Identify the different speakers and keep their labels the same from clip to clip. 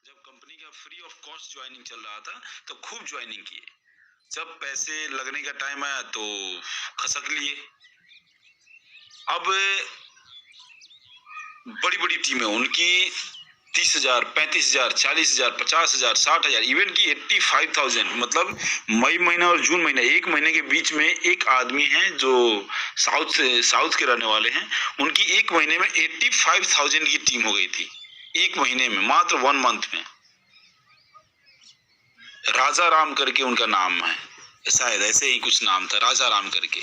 Speaker 1: जब कंपनी का free of cost joining चल रहा था तो खूब ज्वाइनिंग किए। जब पैसे लगने का टाइम आया तो खसक लिए। अब बड़ी बड़ी टीमें उनकी 30,000, 35,000, 40,000, 50,000, 60,000, इवन की 85,000, मतलब मई महीना और जून महीना, एक महीने के बीच में एक आदमी है जो साउथ के रहने वाले हैं, उनकी एक महीने में 85,000 की टीम हो गई थी। एक महीने में, मात्र 1 मंथ में। राजा राम करके उनका नाम है, शायद ऐसे ही कुछ नाम था, राजा राम करके।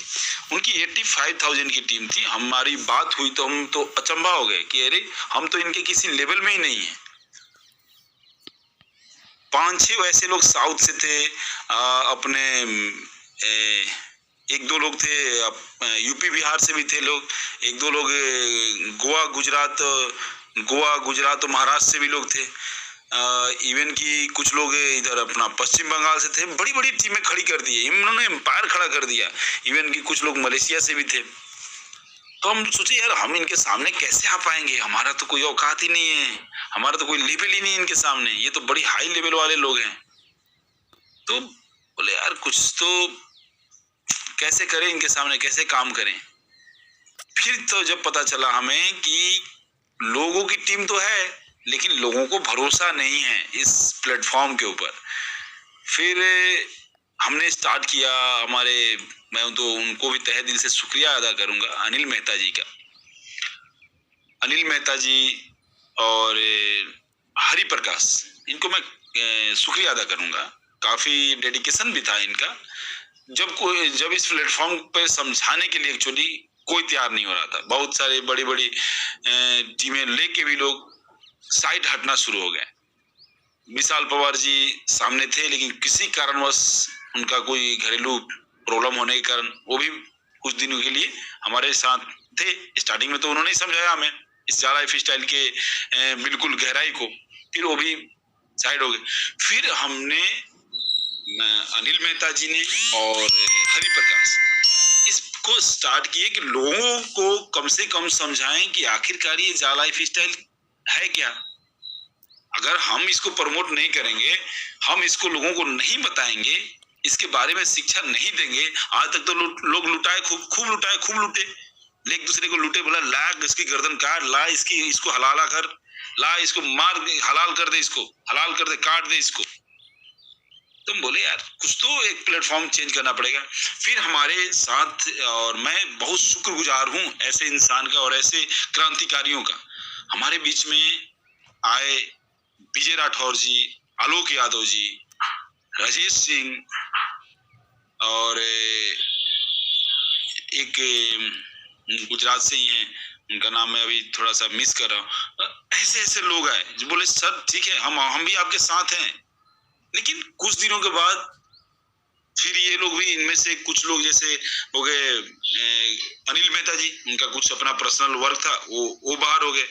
Speaker 1: उनकी 85,000 की टीम थी। हमारी बात हुई तो हम तो अचंभा हो गए कि अरे हम तो इनके किसी लेवल में ही नहीं है। 5-6 ऐसे लोग साउथ से थे, अपने एक दो लोग थे यूपी बिहार से भी थे लोग, एक दो लोग गोवा गुजरात और महाराष्ट्र से भी लोग थे, इवन की कुछ लोग इधर अपना पश्चिम बंगाल से थे। बड़ी बड़ी टीमें खड़ी कर दी, इन्होंने एम्पायर खड़ा कर दिया। इवन की कुछ लोग मलेशिया से भी थे। तो हम सोचे यार हम इनके सामने कैसे आ पाएंगे, हमारा तो कोई औकात ही नहीं है, हमारा तो कोई लेवल ही नहीं इनके सामने, ये तो बड़ी हाई लेवल वाले लोग हैं। तो बोले यार कुछ तो कैसे करें, इनके सामने कैसे काम करें। फिर तो जब पता चला हमें कि लोगों की टीम तो है लेकिन लोगों को भरोसा नहीं है इस प्लेटफॉर्म के ऊपर। फिर हमने स्टार्ट किया हमारे, मैं तो उनको भी तहे दिल से शुक्रिया अदा करूंगा, अनिल मेहता जी का। अनिल मेहता जी और हरि प्रकाश, इनको मैं शुक्रिया अदा करूंगा। काफी डेडिकेशन भी था इनका। जब इस प्लेटफॉर्म पे समझाने के लिए एक्चुअली कोई तैयार नहीं हो रहा था। बहुत सारे बड़ी बड़ी टीमें लेके भी लोग साइड हटना शुरू हो गए। विशाल पवार जी सामने थे लेकिन किसी कारणवश उनका कोई घरेलू प्रॉब्लम होने के कारण वो भी कुछ दिनों के लिए हमारे साथ थे। स्टार्टिंग में तो उन्होंने ही समझाया हमें इस जा लाइफ स्टाइल के बिल्कुल गहराई को, फिर वो भी साइड हो गए। फिर हमने अनिल मेहता जी ने और हरि प्रकाश इसको स्टार्ट किए कि लोगों को कम से कम समझाएं कि आखिरकार ये जा लाइफ स्टाइल है क्या। अगर हम इसको प्रमोट नहीं करेंगे, हम इसको लोगों को नहीं बताएंगे, इसके बारे में शिक्षा नहीं देंगे। आज तक तो लोग लुटाए, खूब लुटाए, खूब लूटे, एक दूसरे को लूटे, बोला ला इसकी गर्दन काट, ला इसको हलाला कर, ला इसको मार, हलाल कर दे, इसको हलाल कर दे, काट दे इसको। तुम बोले यार कुछ तो एक प्लेटफॉर्म चेंज करना पड़ेगा। फिर हमारे साथ, और मैं बहुत शुक्रगुजार हूं ऐसे इंसान का और ऐसे क्रांतिकारियों का, हमारे बीच में आए विजय राठौर जी, आलोक यादव जी, राजेश सिंह, और एक गुजरात से ही हैं, उनका नाम मैं अभी थोड़ा सा मिस कर रहा हूँ। ऐसे ऐसे लोग आए जो बोले सर ठीक है हम भी आपके साथ हैं। लेकिन कुछ दिनों के बाद फिर ये लोग भी, इनमें से कुछ लोग जैसे हो गए अनिल मेहता जी, उनका कुछ अपना पर्सनल वर्क था, वो बाहर हो गए।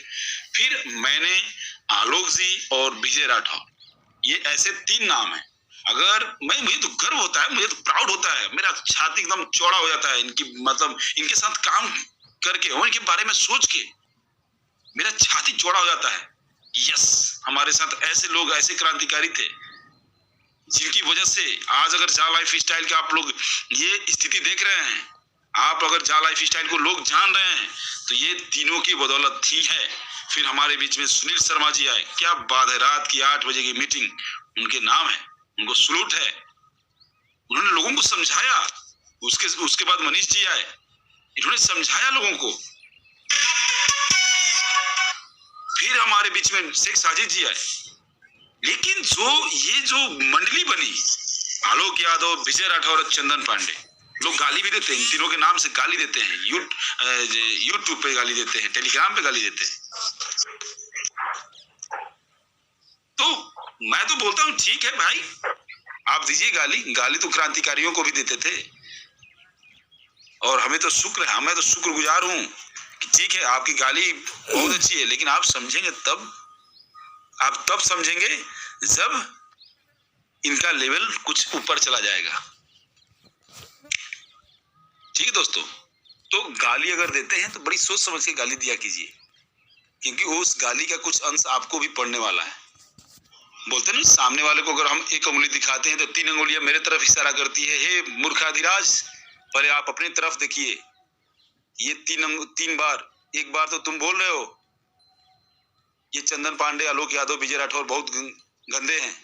Speaker 1: फिर मैंने, आलोक जी और विजय राठौर, ये ऐसे 3 नाम है। अगर मुझे तो गर्व होता है, मुझे तो प्राउड होता है, मेरा छाती एकदम चौड़ा हो जाता है इनकी, मतलब इनके साथ काम करके और इनके बारे में सोच के मेरा छाती चौड़ा हो जाता है। यस, हमारे साथ ऐसे लोग, ऐसे क्रांतिकारी थे जिनकी वजह से आज अगर जा लाइफ स्टाइल का आप लोग ये स्थिति देख रहे हैं, आप अगर जा लाइफ स्टाइल को लोग जान रहे हैं, तो ये तीनों की बदौलत ही है। फिर हमारे बीच में सुनील शर्मा जी आए, क्या बात है, रात की 8 बजे की मीटिंग, उनके नाम है, उनको सलूट है, उन्होंने लोगों को समझाया। उसके बाद मनीष जी आए, इन्होंने समझाया लोगों को। फिर हमारे बीच में शेख साजिद जी आए। लेकिन जो मंडली बनी, आलोक यादव, विजय राठौर और चंदन पांडे, लोग गाली भी देते हैं, इन तीनों के नाम से गाली देते हैं, यूट्यूब पे गाली देते हैं, टेलीग्राम पे गाली देते हैं। तो मैं तो बोलता हूँ ठीक है भाई, आप दीजिए गाली तो क्रांतिकारियों को भी देते थे, और हमें तो शुक्र है, मैं तो शुक्रगुजार हूँ कि ठीक है आपकी गाली बहुत अच्छी है, लेकिन आप समझेंगे तब समझेंगे जब इनका लेवल कुछ ऊपर चला जाएगा। ठीक है दोस्तों, तो गाली अगर देते हैं तो बड़ी सोच समझ के गाली दिया कीजिए, क्योंकि उस गाली का कुछ अंश आपको भी पड़ने वाला है। बोलते हैं ना, सामने वाले को अगर हम एक उंगली दिखाते हैं तो 3 उंगलियां मेरे तरफ इशारा करती है, हे मूर्खाधिराज, पहले आप अपनी तरफ देखिए। ये 3 बार, एक बार तो तुम बोल रहे हो ये चंदन पांडे, आलोक यादव, विजय राठौर बहुत गंदे हैं।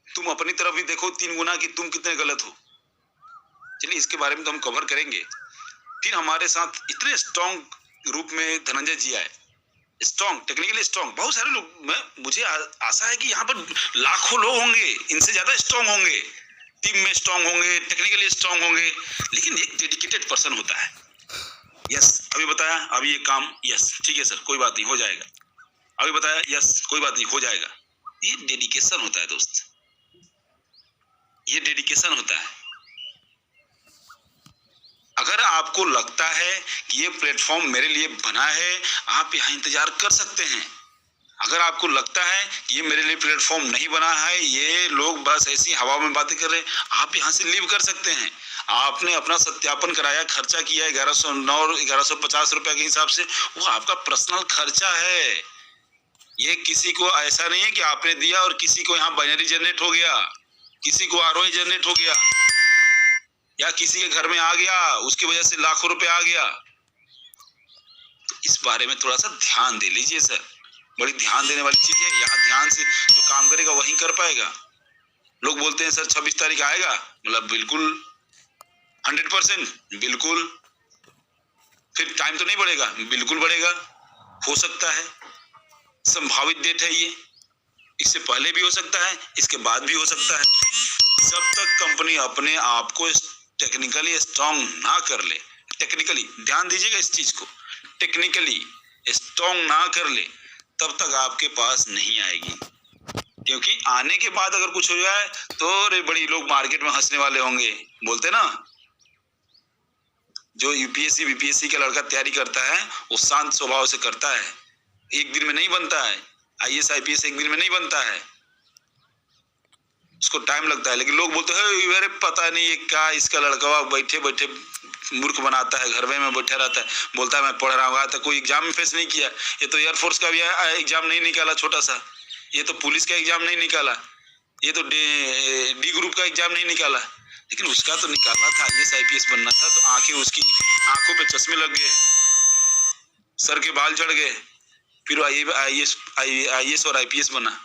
Speaker 1: तुम अपनी तरफ भी देखो 3 गुना कि तुम कितने गलत हो। चलिए इसके बारे में तो हम कवर करेंगे। फिर हमारे साथ इतने स्ट्रॉन्ग रूप में धनंजय जी आए, स्ट्रॉन्ग, टेक्निकली स्ट्रॉन्ग। बहुत सारे लोग, मुझे आशा है कि यहाँ पर लाखों लोग होंगे, इनसे ज्यादा स्ट्रॉन्ग होंगे, टीम में स्ट्रॉन्ग होंगे, टेक्निकली स्ट्रॉन्ग होंगे, लेकिन एक डेडिकेटेड पर्सन होता है। यस, अभी बताया, अभी ये काम, यस ठीक है सर, कोई बात नहीं, हो जाएगा। अभी बताया, यस कोई बात नहीं, हो जाएगा। ये डेडिकेशन होता है दोस्त, ये डेडिकेशन होता है। अगर आपको लगता है कि ये प्लेटफॉर्म मेरे लिए बना है, आप यहाँ इंतजार कर सकते हैं। अगर आपको लगता है कि ये मेरे लिए प्लेटफॉर्म नहीं बना है, ये लोग बस ऐसी हवा में बातें कर रहे हैं, आप यहाँ से लीव कर सकते हैं। आपने अपना सत्यापन कराया, खर्चा किया 1109 और 1150 रुपए के हिसाब से, वो आपका पर्सनल खर्चा है। ये किसी को ऐसा नहीं है कि आपने दिया और किसी को यहाँ बाइनरी जनरेट हो गया, किसी को आरओआई जनरेट हो गया, या किसी के घर में आ गया, उसकी वजह से लाखों रुपए आ गया। तो इस बारे में थोड़ा सा ध्यान दे लीजिए सर, बड़ी ध्यान देने वाली चीज है। यहाँ ध्यान से जो काम करेगा वही कर पाएगा। लोग बोलते हैं सर 26 तारीख आएगा, मतलब बिल्कुल 100%, बिल्कुल। फिर टाइम तो नहीं बढ़ेगा, बिल्कुल बढ़ेगा, हो सकता है, संभावित डेट है ये, इससे पहले भी हो सकता है, इसके बाद भी हो सकता है। जब तक कंपनी अपने आप को टेक्निकली स्ट्रॉन्ग ना कर ले, टेक्निकली ध्यान दीजिएगा इस चीज को, टेक्निकली स्ट्रॉन्ग ना कर ले, तब तक आपके पास नहीं आएगी। क्योंकि आने के बाद अगर कुछ हो जाए तो रे बड़ी लोग मार्केट में हंसने वाले होंगे। बोलते ना, जो यूपीएससी बीपीएससी का लड़का तैयारी करता है वो शांत स्वभाव से करता है, एक दिन में नहीं बनता है। आईएएस आईपीएस एक दिन में नहीं बनता है, उसको टाइम लगता है। लेकिन लोग बोलते हैं अरे पता नहीं ये क्या, इसका लड़का बैठे बैठे मूर्ख बनाता है, घर में बैठा रहता है, बोलता है मैं पढ़ रहा हूँ। आज तक कोई एग्जाम में फेस नहीं किया। ये तो एयरफोर्स का भी एग्जाम नहीं निकाला छोटा सा, ये तो पुलिस का एग्जाम नहीं निकाला, ये तो डी ग्रुप का एग्जाम नहीं निकाला, लेकिन उसका तो निकालना था, आईएएस आईपीएस बनना था। तो आंखें, उसकी आंखों पे चश्मे लग गए, सर के बाल झड़ गए, फिर आईएएस और आईपीएस बना।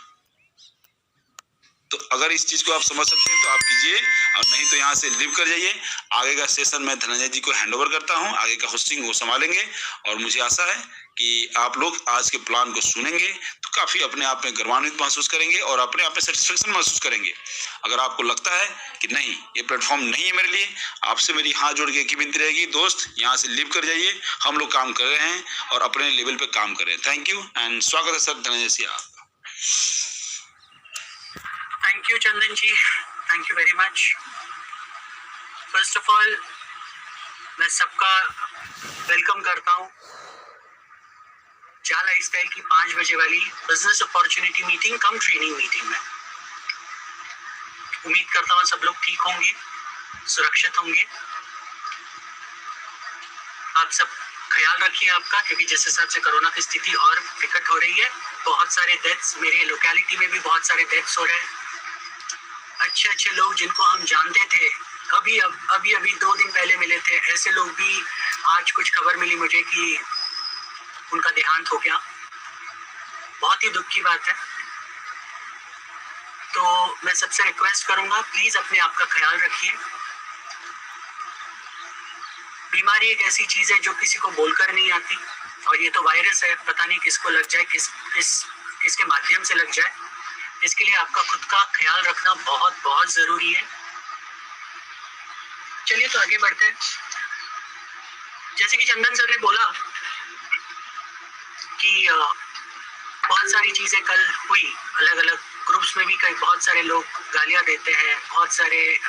Speaker 1: तो अगर इस चीज को आप समझ सकते हैं तो आप कीजिए, और नहीं तो यहाँ से लीव कर जाइए। आगे का सेशन मैं धनंजय जी को हैंडओवर करता हूँ, आगे का होस्टिंग वो संभालेंगे। और मुझे आशा है कि आप लोग आज के प्लान को सुनेंगे तो काफी अपने आप में गर्वान्वित महसूस करेंगे और अपने आप में सेटिस्फेक्शन महसूस करेंगे। अगर आपको लगता है कि नहीं ये प्लेटफॉर्म नहीं है मेरे लिए, आपसे मेरी हाथ जोड़ के एक ही विनती रहेगी, दोस्त यहाँ से लीव कर जाइए। हम लोग काम कर रहे हैं और अपने लेवल पे काम कर रहे हैं। थैंक यू एंड स्वागत है सर धनंजय जी आपका।
Speaker 2: Thank you, Chandan ji. Thank you very much. First of all, मैं सबका वेलकम करता हूँ जा लाइफस्टाइल की 5 बजे वाली बिजनेस अपॉर्चुनिटी मीटिंग कम ट्रेनिंग मीटिंग में। उम्मीद करता हूँ सब लोग ठीक होंगे, सुरक्षित होंगे। आप सब ख्याल रखिए आपका, क्योंकि जिस हिसाब से कोरोना की स्थिति और विकट हो रही है, बहुत सारे डेथ्स, मेरे लोकेलिटी में भी बहुत सारे डेथ्स हो रहे हैं। अच्छे अच्छे लोग जिनको हम जानते थे, अभी 2 दिन पहले मिले थे, ऐसे लोग भी आज कुछ खबर मिली मुझे कि उनका देहांत हो गया। बहुत ही दुख की बात है। तो मैं सबसे रिक्वेस्ट करूंगा, प्लीज अपने आप का ख्याल रखिए। बीमारी एक ऐसी चीज है जो किसी को बोलकर नहीं आती, और ये तो वायरस है, पता नहीं किसको लग जाए, किसके माध्यम से लग जाए। इसके लिए आपका खुद का ख्याल रखना बहुत बहुत जरूरी है। चलिए तो आगे बढ़ते हैं। जैसे कि चंदन सर ने बोला कि बहुत सारी चीजें कल हुई, अलग अलग ग्रुप्स में भी कई बहुत सारे लोग गालियां देते हैं, बहुत सारे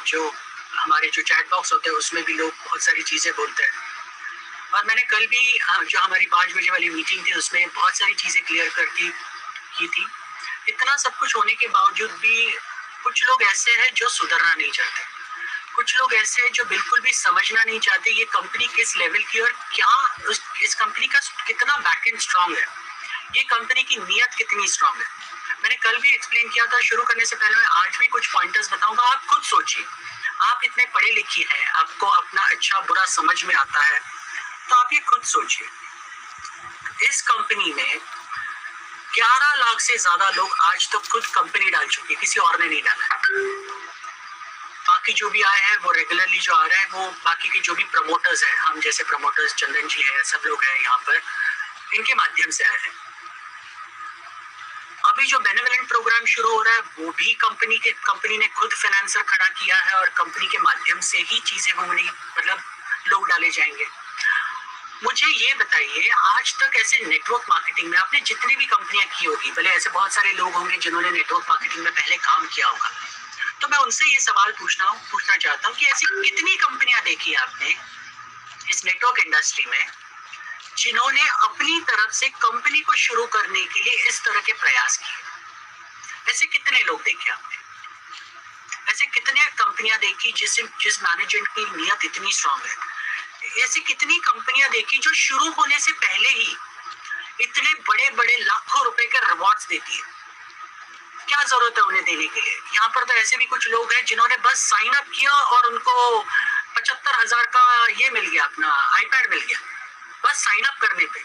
Speaker 2: जो हमारे जो चैट बॉक्स होते हैं उसमें भी लोग बहुत सारी चीजें बोलते हैं। और मैंने कल भी जो हमारी 5 बजे वाली मीटिंग थी उसमें बहुत सारी चीजें क्लियर की थी। इतना सब कुछ होने के बावजूद भी कुछ लोग ऐसे हैं जो सुधरना नहीं चाहते, कुछ लोग ऐसे हैं जो बिल्कुल भी समझना नहीं चाहते ये कंपनी किस लेवल की और क्या इस कंपनी का कितना बैकएंड स्ट्रांग है। ये कंपनी की नीयत कितनी स्ट्रांग है। मैंने कल भी एक्सप्लेन किया था, शुरू करने से पहले मैं आज भी कुछ पॉइंटर्स बताऊंगा, आप खुद सोचिए। आप इतने पढ़े लिखे हैं, आपको अपना अच्छा बुरा समझ में आता है, तो आप ये खुद सोचिए। इस कंपनी में 11 लाख से ज्यादा लोग आज तक खुद कंपनी डाल चुके हैं, किसी और ने नहीं डाला है। बाकी जो भी आए हैं वो रेगुलरली जो आ रहे हैं, वो बाकी के जो भी प्रमोटर्स हैं, हम जैसे प्रमोटर्स, चंदन जी है, सब लोग हैं यहाँ पर, इनके माध्यम से आए हैं। अभी जो बेनेवलेंट प्रोग्राम शुरू हो रहा है वो भी कंपनी ने खुद फाइनेंसर खड़ा किया है और कंपनी के माध्यम से ही चीजें होंगी, मतलब लोग डाले जाएंगे। मुझे ये बताइए, आज तक ऐसे नेटवर्क मार्केटिंग में आपने जितनी भी कंपनियां की होगी, भले ऐसे बहुत सारे लोग होंगे जिन्होंने नेटवर्क मार्केटिंग में पहले काम किया होगा, तो मैं उनसे ये सवाल पूछना चाहता हूँ कि ऐसी कितनी कंपनियां देखी आपने इस नेटवर्क इंडस्ट्री में जिन्होंने अपनी तरफ से कंपनी को शुरू करने के लिए इस तरह के प्रयास किए। ऐसे कितने लोग देखे आपने? ऐसे कितने कंपनियां देखी जिस मैनेजमेंट की नीयत इतनी स्ट्रांग है? ऐसी कितनी कंपनियां देखी जो शुरू होने से पहले ही इतने बड़े बड़े लाखों रुपए के रिवॉर्ड्स देती है? क्या जरूरत है उन्हें देने के लिए? यहाँ पर तो ऐसे भी कुछ लोग हैं जिन्होंने बस साइन अप किया और उनको 75,000 का ये मिल गया, अपना आईपैड मिल गया, बस साइन अप करने पे।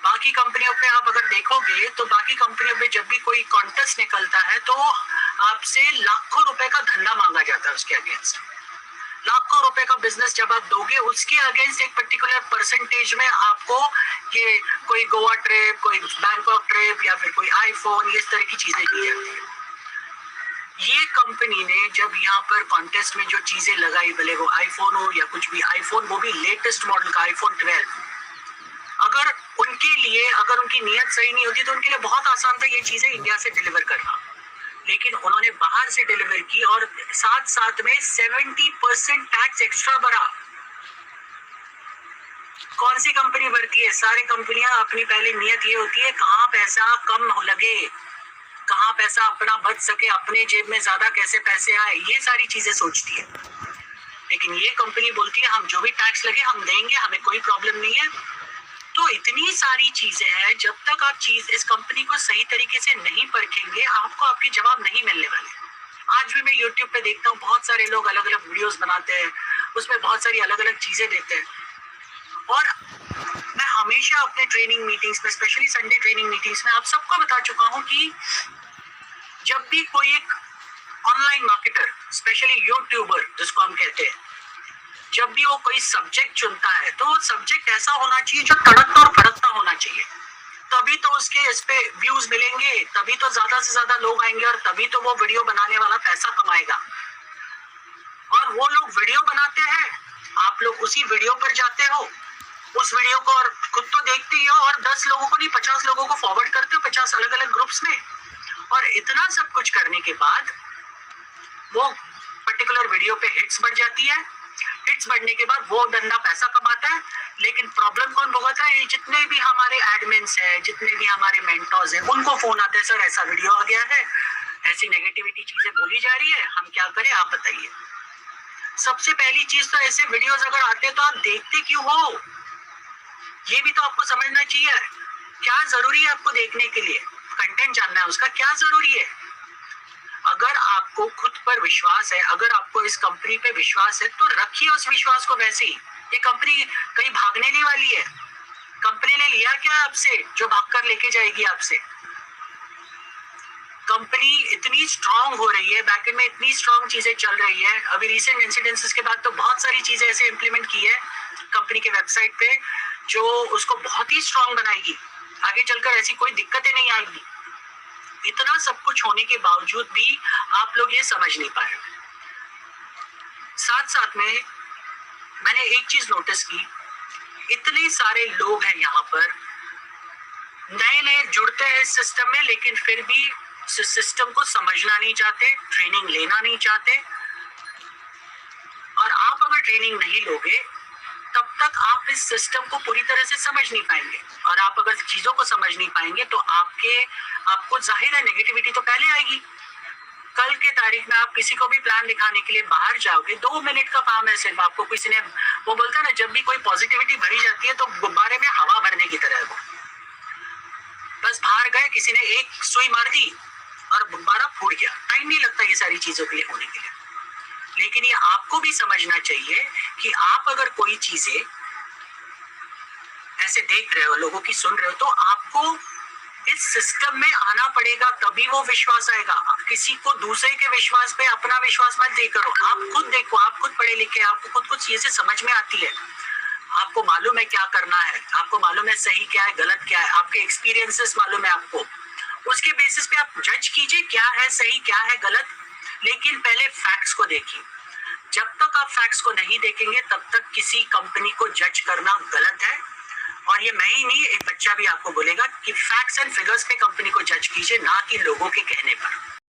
Speaker 2: बाकी कंपनियों पे आप अगर देखोगे तो बाकी कंपनियों पे जब भी कोई कॉन्टेस्ट निकलता है तो आपसे लाखों रुपए का धंधा मांगा जाता है उसके अगेंस्ट। लाखों रुपए का बिजनेस जब आप दोगे, उसके अगेंस्ट एक पर्टिकुलर परसेंटेज में आपको ये कोई गोवा ट्रिप, कोई बैंकॉक ट्रिप या फिर कोई आईफोन, इस तरह की चीजें दी जाती है। ये कंपनी ने जब यहाँ पर कॉन्टेस्ट में जो चीजें लगाई, भले वो आईफोन हो या कुछ भी, आईफोन वो भी लेटेस्ट मॉडल का आईफोन 12, अगर उनकी नीयत सही नहीं होती तो उनके लिए बहुत आसान था ये चीजें इंडिया से डिलीवर करना, लेकिन उन्होंने बाहर से डिलीवर की और साथ में 70% टैक्स एक्स्ट्रा भरा। कौन सी कंपनी भरती है? सारी कंपनियां अपनी पहली नीयत ये होती है कहाँ पैसा कम लगे, कहाँ पैसा अपना बच सके, अपने जेब में ज्यादा कैसे पैसे आए, ये सारी चीजें सोचती है। लेकिन ये कंपनी बोलती है हम जो भी टैक्स लगे हम देंगे, हमें कोई प्रॉब्लम नहीं है। तो इतनी सारी चीजें हैं, जब तक आप इस कंपनी को सही तरीके से नहीं परखेंगे, आपको आपके जवाब नहीं मिलने वाले। आज भी मैं YouTube पे देखता हूँ, बहुत सारे लोग अलग अलग वीडियोस बनाते हैं, उसमें बहुत सारी अलग अलग चीजें देते हैं। और मैं हमेशा अपने ट्रेनिंग मीटिंग्स में, स्पेशली संडे ट्रेनिंग मीटिंग्स में, आप सबको बता चुका हूँ कि जब भी कोई एक ऑनलाइन मार्केटर, स्पेशली यूट्यूबर जिसको हम कहते हैं, जब भी वो कोई सब्जेक्ट चुनता है तो वो सब्जेक्ट ऐसा होना चाहिए जो तड़कता और फड़कता होना चाहिए। तभी तो उसके इस पे व्यूज मिलेंगे, तभी तो ज्यादा से ज्यादा लोग आएंगे और तभी तो वो वीडियो बनाने वाला पैसा कमाएगा। और वो लोग वीडियो बनाते हैं, आप लोग उसी वीडियो पर जाते हो, उस वीडियो को और खुद तो देखते ही हो और 10 लोगों को नहीं 50 लोगों को फॉरवर्ड करते हो 50 अलग अलग ग्रुप्स में। और इतना सब कुछ करने के बाद वो पर्टिकुलर वीडियो पे हिट्स बढ़ जाती है। हिट्स बढ़ने के बाद वो बंदा पैसा कमाता है, लेकिन प्रॉब्लम कौन भुगत रहा है? जितने भी हमारे एडमिन्स हैं, जितने भी हमारे मेंटर्स हैं, उनको फोन आते हैं, सर ऐसा वीडियो आ गया है, ऐसी नेगेटिविटी चीजें बोली जा रही है, हम क्या करें, आप बताइए। सबसे पहली चीज तो ऐसे वीडियोस अगर आते हैं तो आप देखते क्यों हो? ये भी तो आपको समझना चाहिए। क्या जरूरी है आपको देखने के लिए? कंटेंट जानना है उसका, क्या जरूरी है? अगर आपको खुद पर विश्वास है, अगर आपको इस कंपनी पे विश्वास है, तो रखिए उस विश्वास को वैसे ही। ये कंपनी कहीं भागने नहीं वाली है। कंपनी ने लिया क्या आपसे जो भागकर लेके जाएगी आपसे? कंपनी इतनी स्ट्रांग हो रही है, बैकएंड में इतनी स्ट्रांग चीजें चल रही है। अभी रिसेंट इंसिडेंसेस के बाद तो बहुत सारी चीजें ऐसे इंप्लीमेंट की है कंपनी के वेबसाइट पे जो उसको बहुत ही स्ट्रांग बनाएगी। आगे चलकर ऐसी कोई दिक्कतें नहीं आएगी। इतना सब कुछ होने के बावजूद भी आप लोग ये समझ नहीं पा रहे। साथ में मैंने एक चीज नोटिस की, इतने सारे लोग हैं यहाँ पर, नए जुड़ते हैं इस सिस्टम में, लेकिन फिर भी सिस्टम को समझना नहीं चाहते, ट्रेनिंग लेना नहीं चाहते। और आप अगर ट्रेनिंग नहीं लोगे तब तक आप इस सिस्टम को पूरी तरह से समझ नहीं पाएंगे। और आप अगर चीजों को समझ नहीं पाएंगे तो आपको जाहिर है नेगेटिविटी तो पहले आएगी। कल के तारीख में आप किसी को भी प्लान दिखाने के लिए बाहर जाओगे, 2 मिनट का काम है सिर्फ। आपको किसी ने, वो बोलता है ना, जब भी कोई पॉजिटिविटी भरी जाती है तो गुब्बारे में हवा भरने की तरह है वो। बस बाहर गए, किसी ने एक सुई मार दी और गुब्बारा फूट गया। टाइम नहीं लगता ये सारी चीजों के लिए होने के लिए। लेकिन ये आपको भी समझना चाहिए कि आप अगर कोई चीजें ऐसे देख रहे हो, लोगों की सुन रहे हो, तो आपको इस सिस्टम में आना पड़ेगा, तभी वो विश्वास आएगा। किसी को दूसरे के विश्वास पे अपना विश्वास मत दे करो। आप खुद देखो, आप खुद पढ़े लिखे, आपको खुद कुछ चीजें समझ में आती है, आपको मालूम है क्या करना है, आपको मालूम है सही क्या है गलत क्या है, आपके एक्सपीरियंसेस मालूम है आपको। उसके बेसिस पे आप जज कीजिए क्या है सही क्या है गलत, लेकिन पहले फैक्ट्स को देखिए। जब तक आप फैक्ट्स को नहीं देखेंगे तब तक किसी कंपनी को जज करना गलत है। और ये मैं ही नहीं, एक बच्चा भी आपको बोलेगा कि फैक्ट्स एंड फिगर्स पे कंपनी को जज कीजिए, ना कि लोगों के कहने पर।